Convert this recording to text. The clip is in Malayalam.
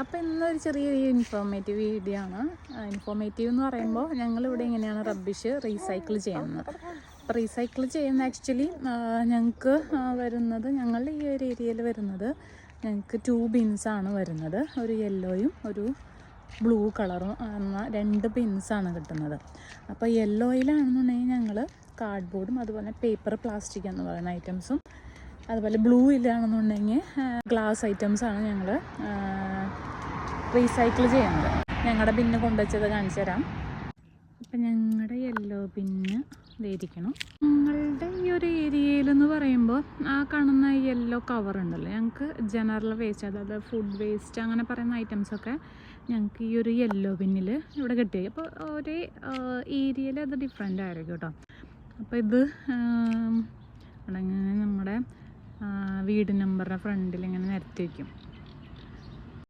അപ്പോൾ ഇന്നൊരു ചെറിയൊരു ഇൻഫോർമേറ്റീവ് വീഡിയോ ആണ്. ഇൻഫോർമേറ്റീവ് എന്ന് പറയുമ്പോൾ ഞങ്ങളിവിടെ ഇങ്ങനെയാണ് റബ്ബിഷ് റീസൈക്കിൾ ചെയ്യുന്നത്. അപ്പോൾ റീസൈക്കിൾ ചെയ്യുന്ന ആക്ച്വലി ഞങ്ങൾക്ക് വരുന്നത്, ഞങ്ങളുടെ ഈ ഒരു ഏരിയയിൽ വരുന്നത് ഞങ്ങൾക്ക് 2 ബിൻസാണ് വരുന്നത്. ഒരു യെല്ലോയും ഒരു ബ്ലൂ കളറും എന്ന 2 ബിൻസാണ് കിട്ടുന്നത്. അപ്പോൾ യെല്ലോയിലാണെന്നുണ്ടെങ്കിൽ ഞങ്ങൾ കാർഡ്ബോർഡും അതുപോലെ പേപ്പർ, പ്ലാസ്റ്റിക് എന്ന് പറയുന്ന ഐറ്റംസും, അതുപോലെ ബ്ലൂയിലാണെന്നുണ്ടെങ്കിൽ ഗ്ലാസ് ഐറ്റംസാണ് ഞങ്ങൾ റീസൈക്കിൾ ചെയ്യുന്നത്. ഞങ്ങളുടെ ബിന്ന് കൊണ്ടുവച്ചത് കാണിച്ചു തരാം. അപ്പം ഞങ്ങളുടെ യെല്ലോ ബിന്ന് ഇതായിരിക്കണം. ഞങ്ങളുടെ ഈ ഒരു ഏരിയയിലെന്ന് പറയുമ്പോൾ ആ കാണുന്ന യെല്ലോ കവർ ഉണ്ടല്ലോ, ഞങ്ങൾക്ക് ജനറൽ വേസ്റ്റ്, അതായത് ഫുഡ് വേസ്റ്റ് അങ്ങനെ പറയുന്ന ഐറ്റംസൊക്കെ ഞങ്ങൾക്ക് ഈ ഒരു യെല്ലോ ബിന്നിൽ ഇവിടെ കിട്ടി. അപ്പോൾ ഒരേ ഏരിയയിൽ അത് ഡിഫറെൻ്റ് ആയിരിക്കും കേട്ടോ. അപ്പോൾ ഇത് അങ്ങനെ നമ്മുടെ വീട് നമ്പറിൻ്റെ ഫ്രണ്ടിൽ ഇങ്ങനെ നിരത്തി വയ്ക്കും.